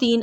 3